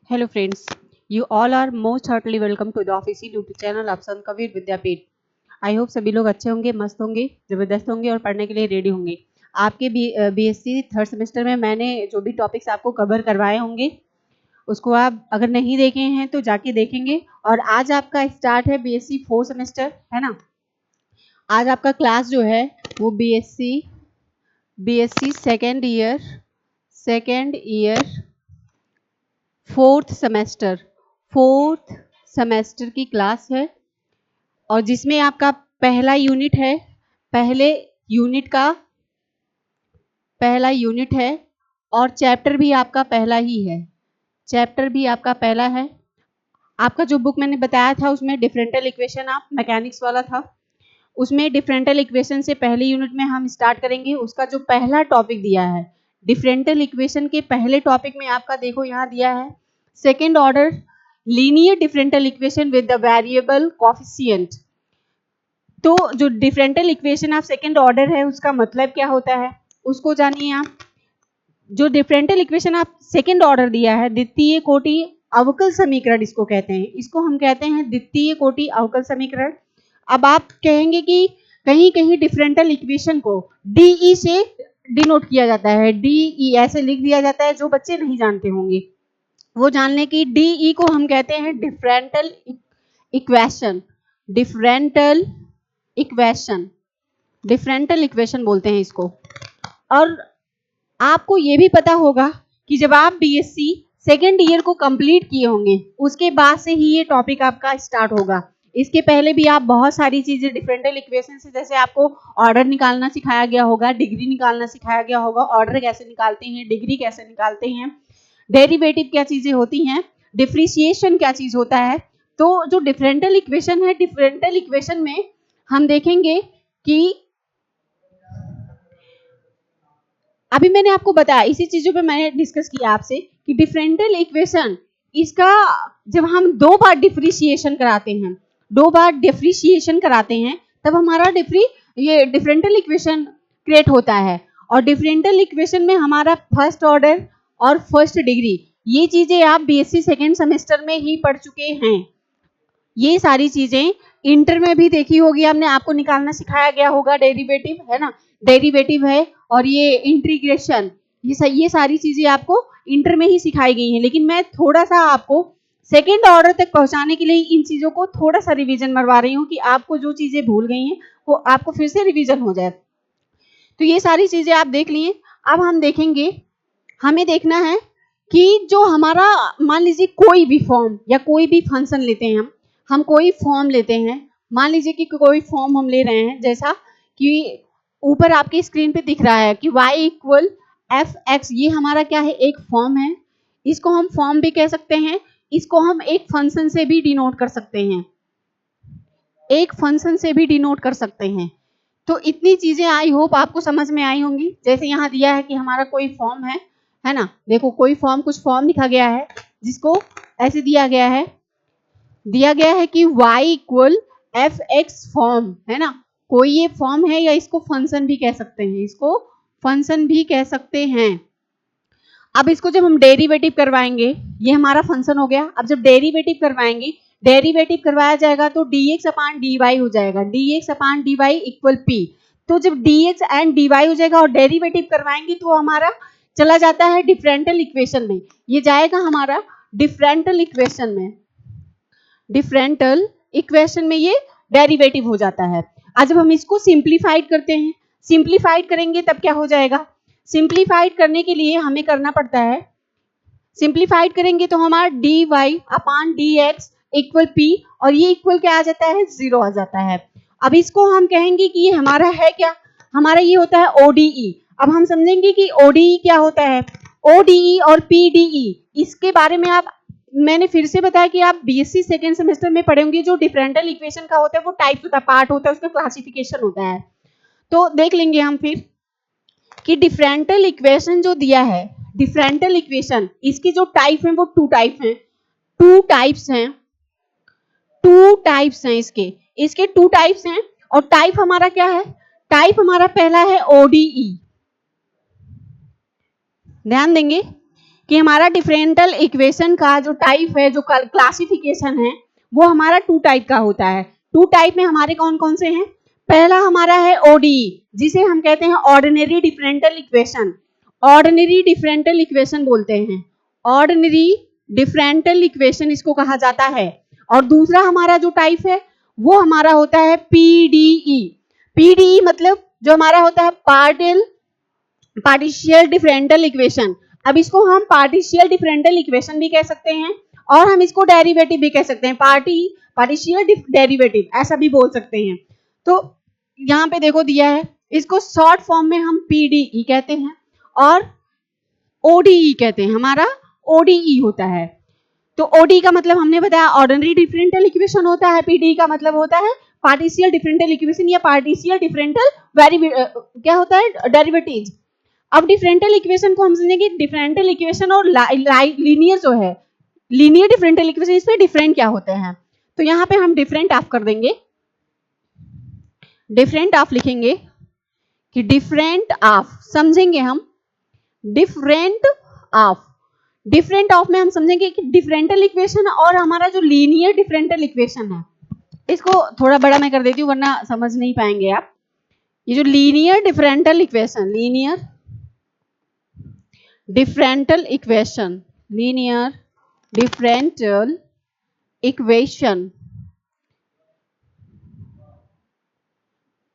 Hello friends, you all are most heartily welcome to the official YouTube channel of Sant Kabir Vidyapeeth. I hope सभी लोग अच्छे होंगे, मस्त होंगे, जबरदस्त होंगे और पढ़ने के लिए रेडी होंगे। आपके बीएससी थर्ड सेमेस्टर में मैंने जो भी टॉपिक्स आपको कवर करवाए होंगे उसको आप अगर नहीं देखे हैं तो जाके देखेंगे। और आज आपका स्टार्ट है बीएससी फोर्थ सेमेस्टर, है ना। आज आपका क्लास जो है वो BSc second year fourth semester की क्लास है और जिसमें आपका पहला यूनिट है। पहला यूनिट है और चैप्टर भी आपका पहला है। आपका जो बुक मैंने बताया था उसमें डिफरेंशियल इक्वेशन ऑफ मैकेनिक्स वाला था। उसमें डिफरेंशियल इक्वेशन से पहले यूनिट में हम स्टार्ट करेंगे। उसका जो पहला टॉपिक दिया है डिफरेंशियल इक्वेशन के पहले टॉपिक में आपका देखो यहाँ दिया है second order linear differential equation with the variable coefficient. तो जो differential equation of second order है उसका मतलब क्या होता है उसको जानिए आप। जो differential equation of second order दिया है द्वितीय कोटि अवकल समीकरण इसको कहते हैं। इसको हम कहते हैं द्वितीय कोटि अवकल समीकरण। अब आप कहेंगे कि कहीं कहीं डिफरेंशियल इक्वेशन को डीई से डिनोट किया जाता है, डीई ऐसे लिख दिया जाता है। जो बच्चे नहीं जानते होंगे वो जान लें कि डीई को हम कहते हैं डिफरेंशियल इक्वेशन बोलते हैं इसको। और आपको ये भी पता होगा कि जब आप बीएससी सेकेंड ईयर को कंप्लीट किए होंगे उसके बाद से ही ये टॉपिक आपका स्टार्ट होगा। इसके पहले भी आप बहुत सारी चीजें डिफरेंशियल इक्वेशन से, जैसे आपको ऑर्डर निकालना सिखाया गया होगा, डिग्री निकालना सिखाया गया होगा, ऑर्डर कैसे निकालते हैं, डिग्री कैसे निकालते हैं, डेरिवेटिव क्या चीजें होती हैं, डिफरेंशिएशन क्या चीज होता है। तो जो डिफरेंशियल इक्वेशन है, डिफरेंशियल इक्वेशन में हम देखेंगे कि अभी मैंने आपको बताया, इसी चीजों पे मैंने डिस्कस किया आपसे कि डिफरेंशियल इक्वेशन इसका जब हम दो बार डिफरेंशिएशन कराते हैं तब हमारा डिफरेंशियल इक्वेशन क्रिएट होता है। और डिफरेंशियल इक्वेशन में हमारा फर्स्ट ऑर्डर और फर्स्ट डिग्री ये चीजें आप बीएससी सेकेंड सेमेस्टर में ही पढ़ चुके हैं। ये सारी चीजें इंटर में भी देखी होगी आपने, आपको निकालना सिखाया गया होगा। डेरिवेटिव है ना, डेरिवेटिव है और ये इंटीग्रेशन, ये सारी चीजें आपको इंटर में ही सिखाई गई हैं। लेकिन मैं थोड़ा सा आपको सेकेंड ऑर्डर तक पहुंचाने के लिए इन चीजों को थोड़ा सा रिवीजन मरवा रही हूँ कि आपको जो चीजें भूल गई हैं वो आपको फिर से रिवीजन हो जाए। तो ये सारी चीजें आप देख लिए। अब हम देखेंगे, हमें देखना है कि जो हमारा, मान लीजिए कोई भी फॉर्म या कोई भी फंक्शन लेते हैं, हम कोई फॉर्म लेते हैं। मान लीजिए कि कोई फॉर्म हम ले रहे हैं, जैसा कि ऊपर आपकी स्क्रीन पे दिख रहा है कि y इक्वल एफ एक्स, ये हमारा क्या है, एक फॉर्म है। इसको हम फॉर्म भी कह सकते हैं, इसको हम एक फंक्शन से भी डिनोट कर सकते हैं, तो इतनी चीजें आई होप आपको समझ में आई होंगी। जैसे यहाँ दिया है कि हमारा कोई फॉर्म है ना, देखो कोई फॉर्म, कुछ फॉर्म लिखा गया है जिसको ऐसे दिया गया है कि y equal F x form, है ना। कोई ये फॉर्म है या इसको फंक्शन भी कह सकते हैं, अब इसको जब हम डेरिवेटिव करवाएंगे, ये हमारा फंक्शन हो गया। अब जब डेरिवेटिव करवाया जाएगा तो dx अपान dy हो जाएगा, dx अपान dy इक्वल p। तो जब dx एंड dy हो जाएगा और डेरिवेटिव करवाएंगे तो हमारा चला जाता है डिफरेंशियल इक्वेशन में, ये जाएगा हमारा डिफरेंशियल इक्वेशन में ये डेरिवेटिव हो जाता है। आज जब हम इसको सिंप्लीफाइड करेंगे तब क्या हो जाएगा, सिंप्लीफाइड करने के लिए हमें करना पड़ता है, सिंप्लीफाइड करेंगे तो हमारा dy अपान dx इक्वल p, और ये इक्वल क्या आ जाता है, 0 आ जाता है। अब इसको हम कहेंगे कि ये हमारा है क्या, हमारा ये होता है ODE। अब हम समझेंगे कि ODE क्या होता है। ODE और PDE इसके बारे में मैंने फिर से बताया कि आप बीएससी सेकेंड सेमेस्टर में पढ़े होंगे। जो डिफरेंशियल इक्वेशन का होता है वो टाइप्स होता है, पार्ट होता है, उसका क्लासिफिकेशन होता है। तो देख लेंगे हम फिर कि डिफरेंशियल इक्वेशन जो दिया है, डिफरेंशियल इक्वेशन इसकी जो टाइप है वो टू टाइप्स हैं इसके टू टाइप्स हैं। और टाइप हमारा क्या है, टाइप हमारा पहला है ODE, ध्यान देंगे कि हमारा डिफरेंशियल इक्वेशन का जो टाइप है, जो क्लासिफिकेशन है, वो हमारा 2 टाइप का होता है। 2 टाइप में हमारे कौन कौन से हैं? पहला हमारा है ODE, जिसे हम कहते हैं ordinary differential equation. Ordinary differential equation बोलते हैं, ऑर्डिनरी डिफरेंशियल इक्वेशन इसको कहा जाता है। और दूसरा हमारा जो टाइप है वो हमारा होता है PDE। PDE मतलब जो हमारा होता है पार्टिशियल डिफरेंशियल इक्वेशन। अब इसको हम पार्टिशियल डिफरेंशियल इक्वेशन भी कह सकते हैं और हम इसको डेरिवेटिव भी कह सकते हैं, पार्टिशियल डेरिवेटिव ऐसा भी बोल सकते हैं। तो यहाँ पे देखो दिया है, इसको शॉर्ट फॉर्म में हम PDE कहते हैं और ODE कहते हैं, हमारा ODE होता है। तो ODE का मतलब हमने बताया ऑर्डिनरी डिफरेंशियल इक्वेशन होता है, PDE का मतलब होता है पार्टिशियल डिफरेंशियल इक्वेशन या पार्टिशियल डिफरेंशियल क्या होता है, डेरिवेटिव्स। अब डिफरेंशियल इक्वेशन को हम समझेंगे, डिफरेंशियल इक्वेशन और लीनियर जो है, लीनियर डिफरेंशियल इक्वेशन, इसमें डिफरेंट क्या होते हैं। तो यहाँ पे हम डिफरेंट ऑफ कर देंगे, डिफरेंट ऑफ लिखेंगे कि डिफरेंट ऑफ समझेंगे हम, डिफरेंट ऑफ में हम समझेंगे कि डिफरेंशियल इक्वेशन और हमारा जो लीनियर डिफरेंशियल इक्वेशन है, इसको थोड़ा बड़ा मैं कर देती हूँ वरना समझ नहीं पाएंगे आप। ये जो linear differential equation, linear differential equation, linear differential equation,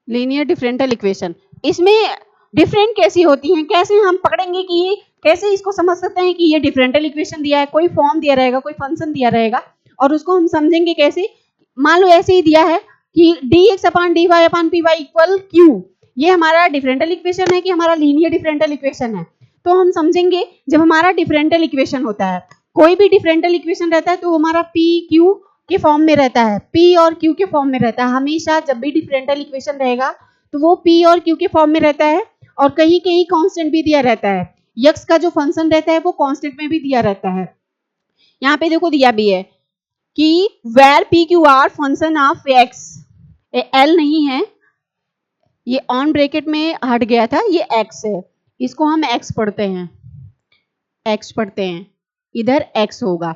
linear differential equation, इसमें डिफरेंट कैसी होती हैं, कैसे हम पकड़ेंगे कि ये कैसे इसको समझ सकते हैं कि ये डिफरेंशियल इक्वेशन दिया है, कोई फॉर्म दिया रहेगा, कोई फंक्शन दिया रहेगा और उसको हम समझेंगे कैसे। मान लो ऐसे ही दिया है कि dx/dy/py = q, ये हमारा डिफरेंशियल इक्वेशन है कि हमारा लीनियर डिफरेंशियल इक्वेशन है। तो हम समझेंगे जब हमारा डिफरेंशियल इक्वेशन होता है, कोई भी डिफरेंशियल इक्वेशन रहता है तो हमारा p q के फॉर्म में रहता है, p और q के फॉर्म में रहता है। हमेशा जब भी डिफरेंशियल इक्वेशन रहेगा तो वो p और q के फॉर्म में रहता है और कहीं कहीं कांस्टेंट भी दिया रहता है, x का जो फंक्शन रहता है वो कांस्टेंट में भी दिया रहता है। यहाँ पे देखो दिया भी है कि where p q r function of x, l नहीं है, ये ऑन ब्रैकेट में हट गया था, ये x है, इसको हम x पढ़ते हैं, x पढ़ते हैं, इधर x होगा।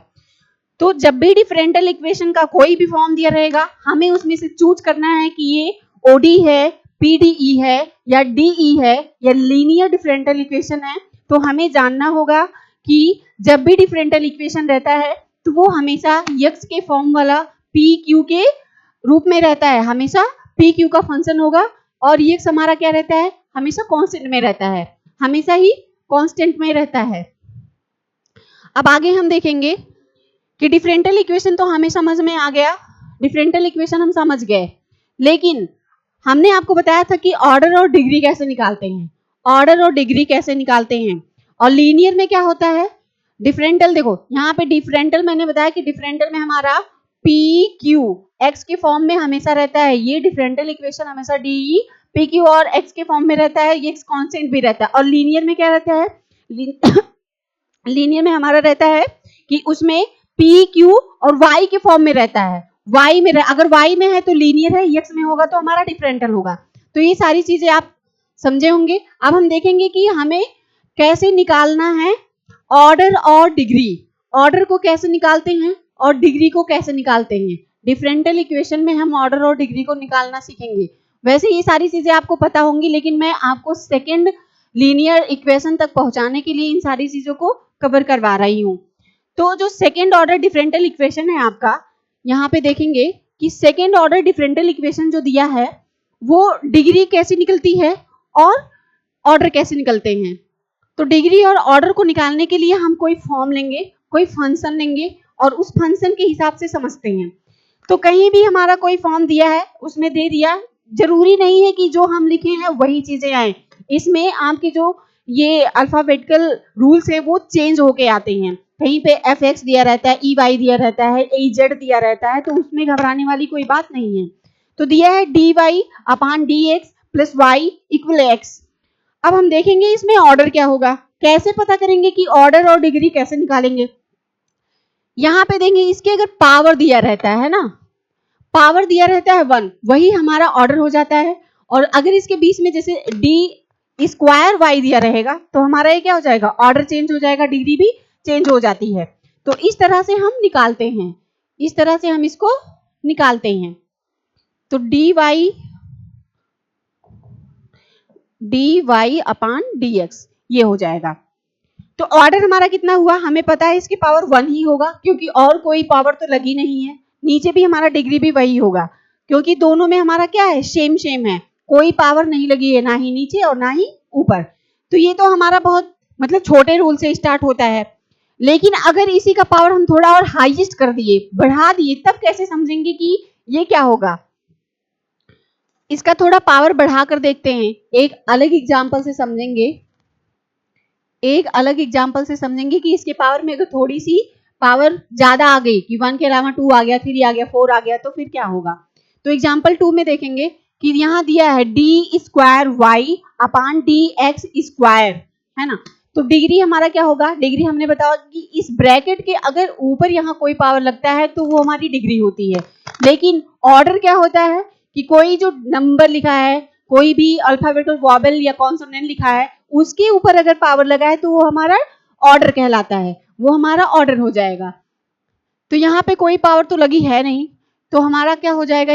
तो जब भी डिफरेंशियल इक्वेशन का कोई भी फॉर्म दिया रहेगा, हमें उसमें से चूज करना है कि ये ODE है, PDE है या DE है या लीनियर डिफरेंशियल इक्वेशन है। तो हमें जानना होगा कि जब भी डिफरेंशियल इक्वेशन रहता है तो वो हमेशा x के फॉर्म वाला PQ के रूप में रहता है, हमेशा PQ का फंक्शन होगा और x हमारा क्या रहता है, हमेशा कांस्टेंट में रहता है, हमेशा ही कांस्टेंट में रहता है। अब आगे हम देखेंगे कि डिफरेंशियल इक्वेशन तो हमें समझ में आ गया, डिफरेंशियल इक्वेशन हम समझ गए, लेकिन हमने आपको बताया था कि ऑर्डर और डिग्री कैसे निकालते हैं, ऑर्डर और डिग्री कैसे निकालते हैं। और लीनियर में क्या होता है, डिफरेंशियल, देखो यहाँ पे डिफरेंशियल मैंने बताया कि डिफरेंशियल में हमारा PQ x के फॉर्म में हमेशा रहता है, ये डिफरेंशियल इक्वेशन हमेशा DE PQ और x के फॉर्म में रहता है, ये x कांस्टेंट भी रहता है। और लीनियर में क्या रहता है, लीनियर में हमारा रहता है कि उसमें PQ और y के फॉर्म में रहता है, y में अगर y में है तो लीनियर है, x में होगा तो हमारा डिफरेंशियल होगा। तो ये सारी चीजें आप समझे होंगे। अब हम देखेंगे कि हमें कैसे निकालना है ऑर्डर और डिग्री, ऑर्डर को कैसे निकालते हैं और डिग्री को कैसे निकालते हैं। डिफरेंशियल इक्वेशन में हम ऑर्डर और डिग्री को निकालना सीखेंगे। वैसे ये सारी चीजें आपको पता होंगी, लेकिन मैं आपको सेकेंड लीनियर इक्वेशन तक पहुंचाने के लिए इन सारी चीजों को कवर करवा रही हूँ। तो जो सेकेंड ऑर्डर डिफरेंशियल इक्वेशन है आपका, यहाँ पे देखेंगे कि सेकेंड ऑर्डर डिफरेंशियल इक्वेशन जो दिया है वो डिग्री कैसे निकलती है और ऑर्डर कैसे निकलते हैं। तो डिग्री और ऑर्डर को निकालने के लिए हम कोई फॉर्म लेंगे, कोई फंक्शन लेंगे और उस फंक्शन के हिसाब से समझते हैं। तो कहीं भी हमारा कोई फॉर्म दिया है, उसमें दे दिया, जरूरी नहीं है कि जो हम लिखे हैं वही चीजें आए, इसमें आपके जो ये अल्फाबेटिकल रूल्स है वो चेंज होके आते हैं। कहीं पे fx दिया रहता है, ey दिया रहता है, az दिया रहता है, तो उसमें घबराने वाली कोई बात नहीं है। तो दिया है dy/dx + y = x। अब हम देखेंगे इसमें ऑर्डर क्या होगा, कैसे पता करेंगे कि ऑर्डर और डिग्री कैसे निकालेंगे। यहाँ पे देंगे इसके अगर पावर दिया रहता है ना, पावर दिया रहता है 1, वही हमारा ऑर्डर हो जाता है। और अगर इसके बीच में जैसे d स्क्वायर y दिया रहेगा तो हमारा ये क्या हो जाएगा, ऑर्डर चेंज हो जाएगा, डिग्री भी चेंज हो जाती है। तो इस तरह से हम निकालते हैं, इस तरह से हम इसको निकालते हैं। तो dy अपॉन dx ये हो जाएगा। तो ऑर्डर हमारा कितना हुआ, हमें पता है इसकी पावर 1 ही होगा क्योंकि और कोई पावर तो लगी नहीं है। नीचे भी हमारा डिग्री भी वही होगा क्योंकि दोनों में हमारा क्या है, सेम सेम है, कोई पावर नहीं लगी है, ना ही नीचे और ना ही ऊपर। तो ये तो हमारा बहुत मतलब छोटे रूल से स्टार्ट होता है। लेकिन अगर इसी का पावर हम थोड़ा और हाईएस्ट कर दिए, बढ़ा दिए, तब कैसे समझेंगे कि ये क्या होगा। इसका थोड़ा पावर बढ़ा कर देखते हैं, एक अलग एग्जाम्पल से समझेंगे, एक अलग एग्जाम्पल से समझेंगे कि इसके पावर में अगर थोड़ी सी पावर ज्यादा आ गई कि 1 के अलावा 2 आ गया, 3 आ गया, 4 आ गया, तो फिर क्या होगा। तो एग्जाम्पल 2 में देखेंगे कि यहाँ दिया है d square y upon d x square, है ना। तो डिग्री हमारा क्या होगा, डिग्री हमने बताया कि इस ब्रैकेट के अगर ऊपर यहाँ कोई पावर लगता है तो वो हमारी डिग्री होती है। लेकिन ऑर्डर क्या होता है कि कोई जो नंबर लिखा है, कोई भी अल्फाबेटल वॉबल या कॉन्सोनेंट लिखा है, उसके ऊपर अगर पावर लगा है तो वो हमारा ऑर्डर कहलाता है, वो हमारा ऑर्डर हो जाएगा। तो यहाँ पे कोई पावर तो लगी है नहीं, तो हमारा क्या हो जाएगा,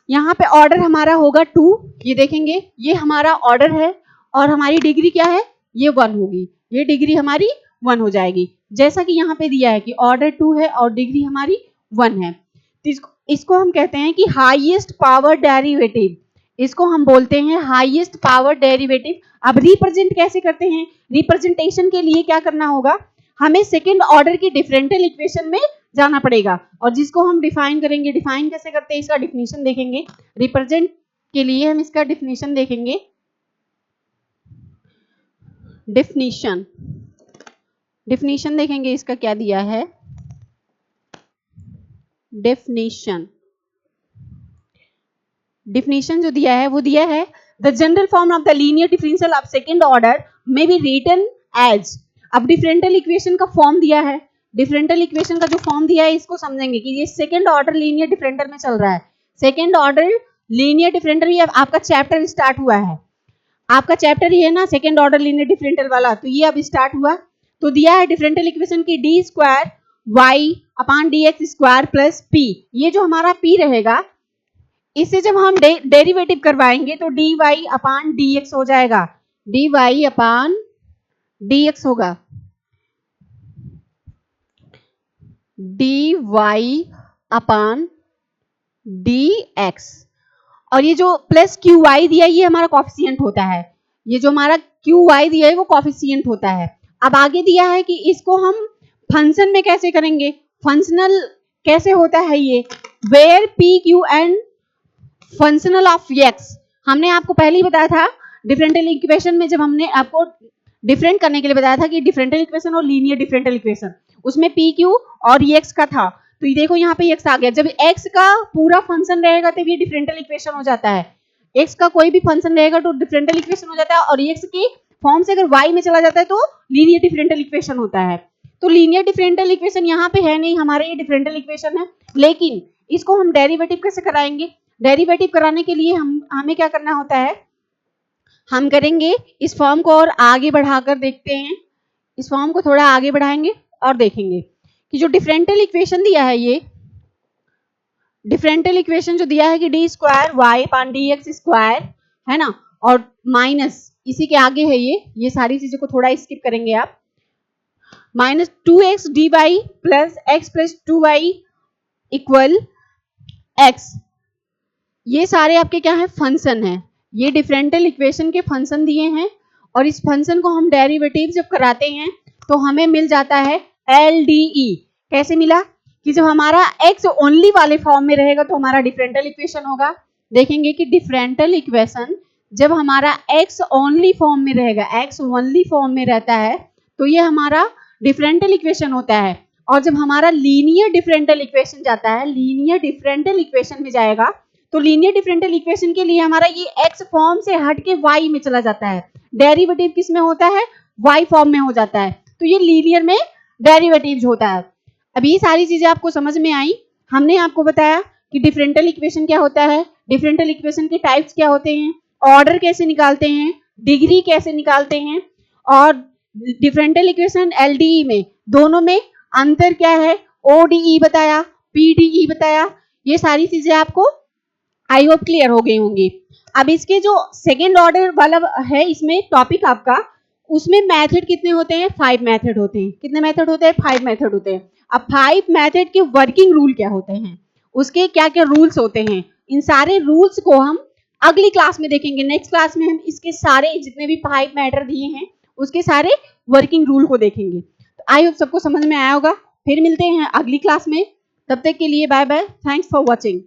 यहाँ पे ऑर्डर हमारा होगा 2। ये देखेंगे ये हमारा ऑर्डर है और हमारी डिग्री क्या है, ये 1 होगी, ये डिग्री हमारी 1 हो जाएगी। जैसा कि यहाँ पे दिया है कि ऑर्डर 2 है और डिग्री हमारी 1 है। तो इसको हम कहते हैं कि हाईएस्ट पावर डेरिवेटिव, इसको हम बोलते हैं हाईएस्ट पावर डेरिवेटिव। अब रिप्रेजेंट कैसे करते हैं, रिप्रेजेंटेशन के लिए क्या करना होगा, हमें सेकंड ऑर्डर की डिफरेंशियल इक्वेशन में जाना पड़ेगा और जिसको हम डिफाइन करेंगे। डिफाइन कैसे करते हैं, इसका डिफिनीशन देखेंगे। रिप्रेजेंट के लिए हम इसका डिफिनीशन देखेंगे। डिफिनीशन देखेंगे इसका क्या दिया है। डिफिनीशन जो दिया है वो दिया है the general form of the linear differential of second order में बी रिटन एज। अब डिफरेंशियल इक्वेशन का फॉर्म दिया है, डिफरेंशियल इक्वेशन का जो फॉर्म दिया है इसको समझेंगे कि ये सेकंड ऑर्डर लीनियर डिफरेंशियल में चल रहा है। सेकंड ऑर्डर लीनियर डिफरेंशियल, ये आपका चैप्टर स्टार्ट हुआ है, आपका चैप्टर ही है ना सेकंड ऑर्डर लीनियर डिफरेंशियल वाला, तो ये अब स्टार्ट हुआ। तो दिया है डिफरेंशियल इक्वेशन की d square y upon d x square plus p. ये जो हमारा पी रहेगा, इससे जब हम डेरिवेटिव करवाएंगे तो d y upon d x हो जाएगा, d y upon d x होगा, d y upon d x. और ये जो प्लस क्यू वाई दिया है ये हमारा कॉफिशिएंट होता है, ये जो हमारा क्यू वाई दिया है वो कॉफिशिएंट होता है। अब आगे दिया है कि इसको हम फंक्शन में कैसे करेंगे, फंक्शनल कैसे होता है ये, where p q and functional of x. हमने आपको पहले ही बताया था डिफरेंशियल इक्वेशन में, जब हमने आपको डिफरेंट करने के लिए बताया था कि डिफरेंशियल इक्वेशन और लीनियर डिफरेंशियल इक्वेशन, उसमें पी क्यू और एक्स का था। तो ये देखो यहाँ पे एक्स आ गया, जब एक्स का पूरा फंक्शन रहेगा तब ये डिफरेंशियल इक्वेशन हो जाता है। एक्स का कोई भी फंक्शन रहेगा तो डिफरेंशियल इक्वेशन हो जाता है, और एक्स के फॉर्म से अगर वाई में चला जाता है तो लीनियर डिफरेंशियल इक्वेशन होता है। तो लीनियर डिफरेंशियल इक्वेशन यहाँ पे है नहीं, हमारे ये डिफरेंशियल इक्वेशन है। लेकिन इसको हम डेरिवेटिव कैसे कराएंगे, डेरिवेटिव कराने के लिए हमें क्या करना होता है, हम करेंगे इस फॉर्म को और आगे बढ़ाकर देखते हैं, इस फॉर्म को थोड़ा आगे बढ़ाएंगे और देखेंगे कि जो डिफरेंशियल इक्वेशन दिया है, ये डिफरेंशियल इक्वेशन जो दिया है कि d square y upon d x square, है ना, और माइनस इसी के आगे है ये सारी चीजों को थोड़ा स्किप करेंगे आप, minus 2x dy plus x plus 2y equal x। ये सारे आपके क्या है, फंक्शन है। ये डिफरेंशियल इक्वेशन के फंक्शन दिए हैं और इस फंक्शन को हम डेरिवेटिव जब कराते हैं तो हमें मिल जाता है LDE। कैसे मिला कि जब हमारा x ओनली वाले फॉर्म में रहेगा तो हमारा डिफरेंशियल इक्वेशन होगा। देखेंगे कि डिफरेंशियल इक्वेशन जब हमारा x ओनली फॉर्म में रहेगा, x ओनली फॉर्म में रहता है तो ये हमारा डिफरेंशियल इक्वेशन होता है। और जब हमारा लीनियर डिफरेंशियल इक्वेशन जाता है, लीनियर डिफरेंशियल इक्वेशन में जाएगा तो लीनियर डिफरेंशियल इक्वेशन के लिए हमारा ये x फॉर्म से हट के y में चला जाता है, डेरिवेटिव किस में होता है, y फॉर्म में हो जाता है, तो ये लीनियर में डेरिवेटिव होता है। अब ये सारी चीजें आपको समझ में आई। हमने आपको बताया कि डिफरेंशियल इक्वेशन क्या होता है, डिफरेंशियल इक्वेशन के टाइप्स क्या होते हैं, ऑर्डर कैसे निकालते हैं, डिग्री कैसे निकालते हैं, और डिफरेंशियल इक्वेशन एलडीई में दोनों में अंतर क्या है, ओडीई बताया, पीडीई बताया, ये सारी चीजें आपको आई होप क्लियर हो गई होंगी। अब इसके जो सेकेंड ऑर्डर वाला है इसमें टॉपिक आपका, उसमें मेथड कितने होते हैं, 5 मेथड होते हैं। कितने मेथड होते हैं, 5 मेथड होते हैं। अब 5 मेथड के वर्किंग रूल क्या होते हैं, उसके क्या क्या रूल्स होते हैं, इन सारे रूल्स को हम अगली क्लास में देखेंगे। नेक्स्ट क्लास में हम इसके सारे जितने भी 5 मैटर दिए हैं उसके सारे वर्किंग रूल को देखेंगे। तो आई होप सबको समझ में आया होगा। फिर मिलते हैं अगली क्लास में, तब तक के लिए bye bye, thanks for watching.